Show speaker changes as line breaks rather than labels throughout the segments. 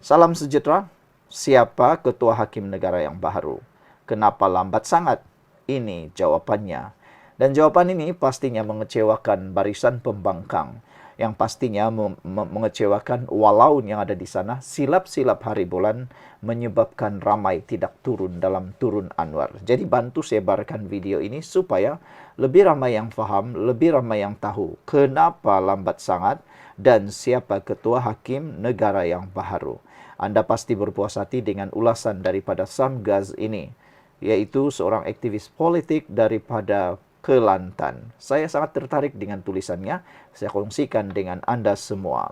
Salam sejahtera. Siapa ketua hakim negara yang baru? Kenapa lambat sangat? Ini jawabannya. Dan jawaban ini pastinya mengecewakan barisan pembangkang. Yang pastinya mengecewakan walau yang ada di sana silap-silap hari bulan menyebabkan ramai tidak turun dalam turun Anwar. Jadi bantu sebarkan video ini supaya lebih ramai yang faham, lebih ramai yang tahu kenapa lambat sangat dan siapa ketua hakim negara yang baru. Anda pasti berpuas hati dengan ulasan daripada Sam Gaz ini, yaitu seorang aktivis politik daripada Kelantan. Saya sangat tertarik dengan tulisannya, saya kongsikan dengan Anda semua.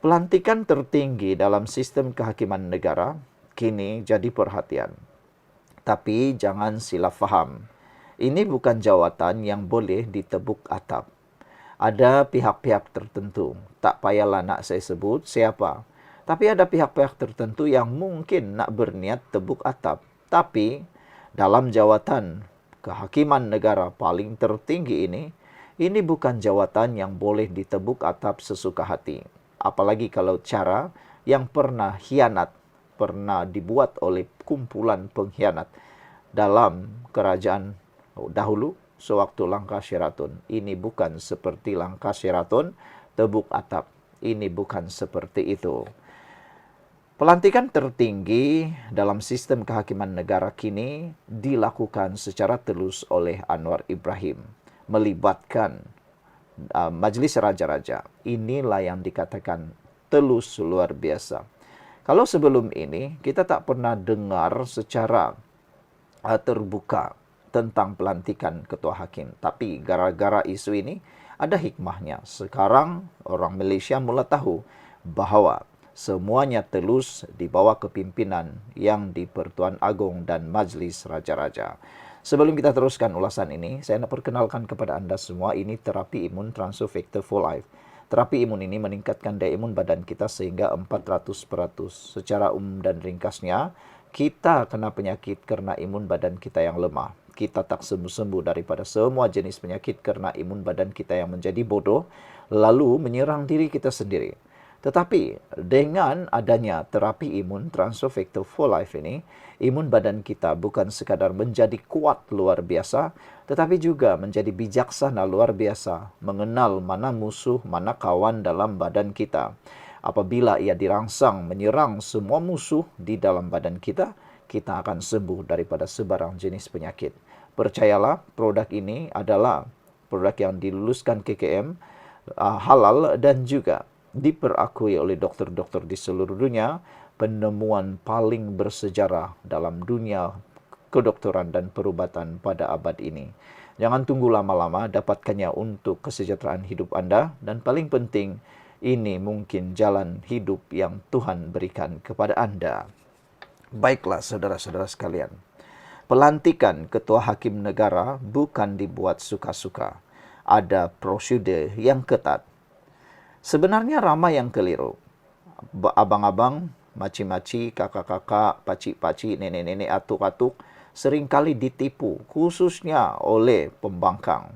Pelantikan tertinggi dalam sistem kehakiman negara kini jadi perhatian. Tapi jangan silap faham. Ini bukan jawatan yang boleh ditebuk atap. Ada pihak-pihak tertentu, tak payahlah nak saya sebut siapa. Tapi ada pihak-pihak tertentu yang mungkin nak berniat tebuk atap. Tapi dalam jawatan kehakiman negara paling tertinggi ini bukan jawatan yang boleh ditebuk atap sesuka hati. Apalagi kalau cara yang pernah hianat, pernah dibuat oleh kumpulan pengkhianat dalam kerajaan dahulu sewaktu langkah Sheraton. Ini bukan seperti langkah Sheraton, tebuk atap. Ini bukan seperti itu. Pelantikan tertinggi dalam sistem kehakiman negara kini dilakukan secara telus oleh Anwar Ibrahim, melibatkan Majelis Raja-Raja. Inilah yang dikatakan telus luar biasa. Kalau sebelum ini kita tak pernah dengar secara terbuka tentang pelantikan ketua hakim, tapi gara-gara isu ini ada hikmahnya. Sekarang orang Malaysia mula tahu bahawa semuanya telus di bawah kepimpinan yang di-Pertuan Agong dan Majlis Raja-Raja. Sebelum kita teruskan ulasan ini, saya nak perkenalkan kepada anda semua, ini terapi imun Transfer Factor for Life. Terapi imun ini meningkatkan daya imun badan kita sehingga 400%. Secara umum dan ringkasnya, kita kena penyakit kerana imun badan kita yang lemah. Kita tak sembuh-sembuh daripada semua jenis penyakit kerana imun badan kita yang menjadi bodoh, lalu menyerang diri kita sendiri. Tetapi dengan adanya terapi imun Transfer Factor for Life ini, imun badan kita bukan sekadar menjadi kuat luar biasa, tetapi juga menjadi bijaksana luar biasa, mengenal mana musuh, mana kawan dalam badan kita. Apabila ia dirangsang menyerang semua musuh di dalam badan kita, kita akan sembuh daripada sebarang jenis penyakit. Percayalah, produk ini adalah produk yang diluluskan KKM, halal dan juga diperakui oleh doktor-doktor di seluruh dunia, penemuan paling bersejarah dalam dunia kedokteran dan perubatan pada abad ini. Jangan tunggu lama-lama, dapatkannya untuk kesejahteraan hidup anda, dan paling penting, ini mungkin jalan hidup yang Tuhan berikan kepada anda. Baiklah saudara-saudara sekalian, pelantikan ketua hakim negara bukan dibuat suka-suka. Ada prosedur yang ketat. Sebenarnya ramai yang keliru. Abang-abang, maci-maci, kakak-kakak, pacik-pacik, nenek-nenek, atuk-atuk seringkali ditipu, khususnya oleh pembangkang.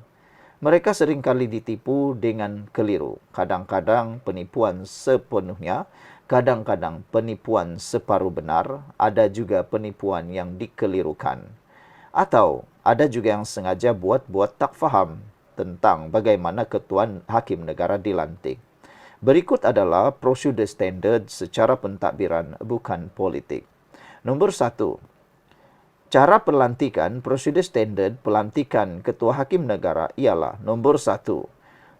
Mereka seringkali ditipu dengan keliru. Kadang-kadang penipuan sepenuhnya, kadang-kadang penipuan separuh benar, ada juga penipuan yang dikelirukan. Atau ada juga yang sengaja buat tak faham tentang bagaimana ketua hakim negara dilantik. Berikut adalah prosedur standard secara pentadbiran, bukan politik. Nombor 1. Cara pelantikan, prosedur standard pelantikan ketua hakim negara ialah nombor 1.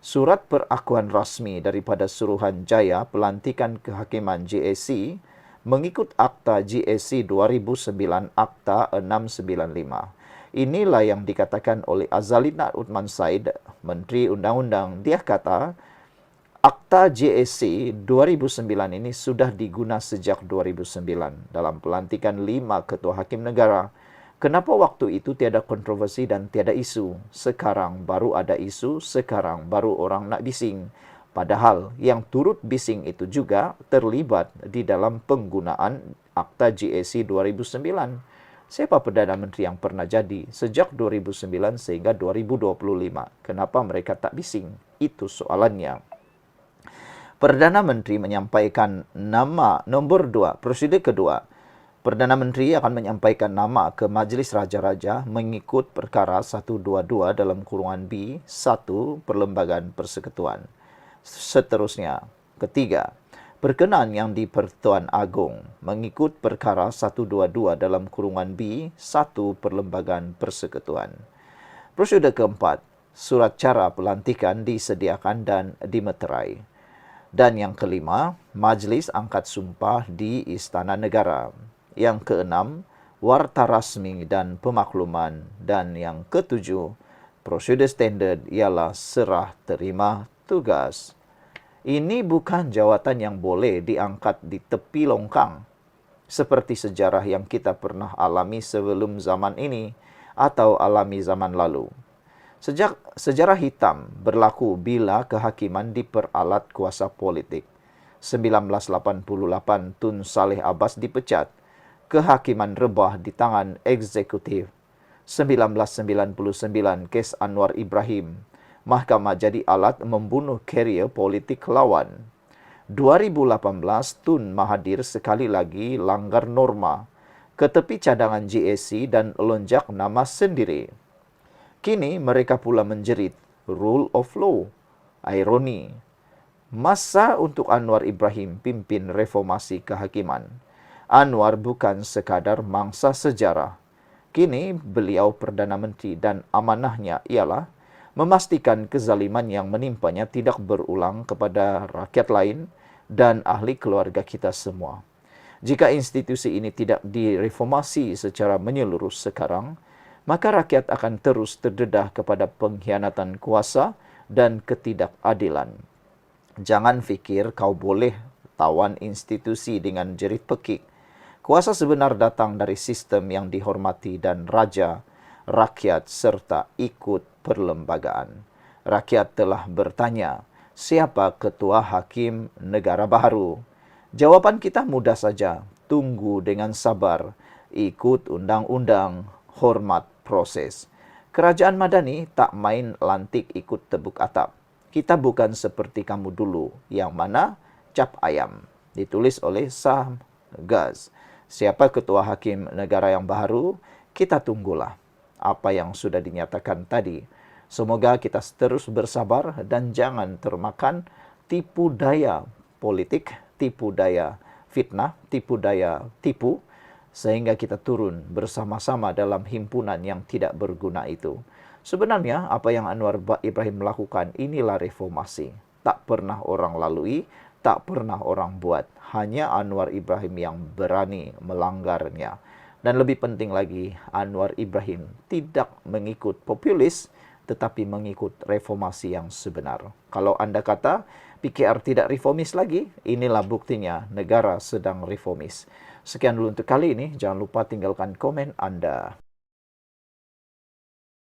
Surat perakuan rasmi daripada Suruhanjaya Pelantikan Kehakiman JAC mengikut Akta JAC 2009 Akta 695. Inilah yang dikatakan oleh Azalina Uthman Said, Menteri Undang-Undang. Dia kata, Akta JAC 2009 ini sudah diguna sejak 2009 dalam pelantikan 5 ketua hakim negara. Kenapa waktu itu tiada kontroversi dan tiada isu? Sekarang baru ada isu, sekarang baru orang nak bising. Padahal yang turut bising itu juga terlibat di dalam penggunaan Akta JAC 2009. Siapa Perdana Menteri yang pernah jadi sejak 2009 sehingga 2025? Kenapa mereka tak bising? Itu soalannya. Perdana Menteri menyampaikan nama nomor 2, prosedur kedua. Perdana Menteri akan menyampaikan nama ke Majlis Raja-Raja mengikut perkara 122 dalam kurungan B 1 Perlembagaan Persekutuan. Seterusnya, ketiga, berkenan yang di Pertuan Agong mengikut perkara 122 dalam kurungan B 1 Perlembagaan Persekutuan. Prosedur keempat, surat cara pelantikan disediakan dan dimeterai. Dan yang kelima, Majlis Angkat Sumpah di Istana Negara. Yang keenam, warta rasmi dan pemakluman. Dan yang ketujuh, prosedur standard ialah serah terima tugas. Ini bukan jawatan yang boleh diangkat di tepi longkang, seperti sejarah yang kita pernah alami sebelum zaman ini atau alami zaman lalu. Sejarah hitam berlaku bila kehakiman diperalat kuasa politik. 1988 Tun Saleh Abbas dipecat, kehakiman rebah di tangan eksekutif. 1999 kes Anwar Ibrahim, mahkamah jadi alat membunuh karier politik lawan. 2018 Tun Mahathir sekali lagi langgar norma, ke tepi cadangan GAC dan lonjak nama sendiri. Kini mereka pula menjerit rule of law. Ironi. Masa untuk Anwar Ibrahim pimpin reformasi kehakiman. Anwar bukan sekadar mangsa sejarah. Kini beliau Perdana Menteri dan amanahnya ialah memastikan kezaliman yang menimpanya tidak berulang kepada rakyat lain dan ahli keluarga kita semua. Jika institusi ini tidak direformasi secara menyeluruh sekarang, maka rakyat akan terus terdedah kepada pengkhianatan kuasa dan ketidakadilan. Jangan fikir kau boleh tawan institusi dengan jerit pekik. Kuasa sebenar datang dari sistem yang dihormati dan raja, rakyat serta ikut perlembagaan. Rakyat telah bertanya, siapa ketua hakim negara baharu? Jawapan kita mudah saja, tunggu dengan sabar, ikut undang-undang, hormat proses. Kerajaan Madani tak main lantik ikut tebuk atap. Kita bukan seperti kamu dulu, yang mana cap ayam. Ditulis oleh Sam Gaz. Siapa ketua hakim negara yang baru? Kita tunggulah apa yang sudah dinyatakan tadi. Semoga kita terus bersabar dan jangan termakan tipu daya politik, tipu daya fitnah, tipu daya tipu, sehingga kita turun bersama-sama dalam himpunan yang tidak berguna itu. Sebenarnya apa yang Anwar Ibrahim lakukan inilah reformasi. Tak pernah orang lalui, tak pernah orang buat. Hanya Anwar Ibrahim yang berani melanggarnya. Dan lebih penting lagi, Anwar Ibrahim tidak mengikut populis, tetapi mengikut reformasi yang sebenar. Kalau Anda kata PKR tidak reformis lagi, inilah buktinya negara sedang reformis. Sekian dulu untuk kali ini. Jangan lupa tinggalkan komen Anda.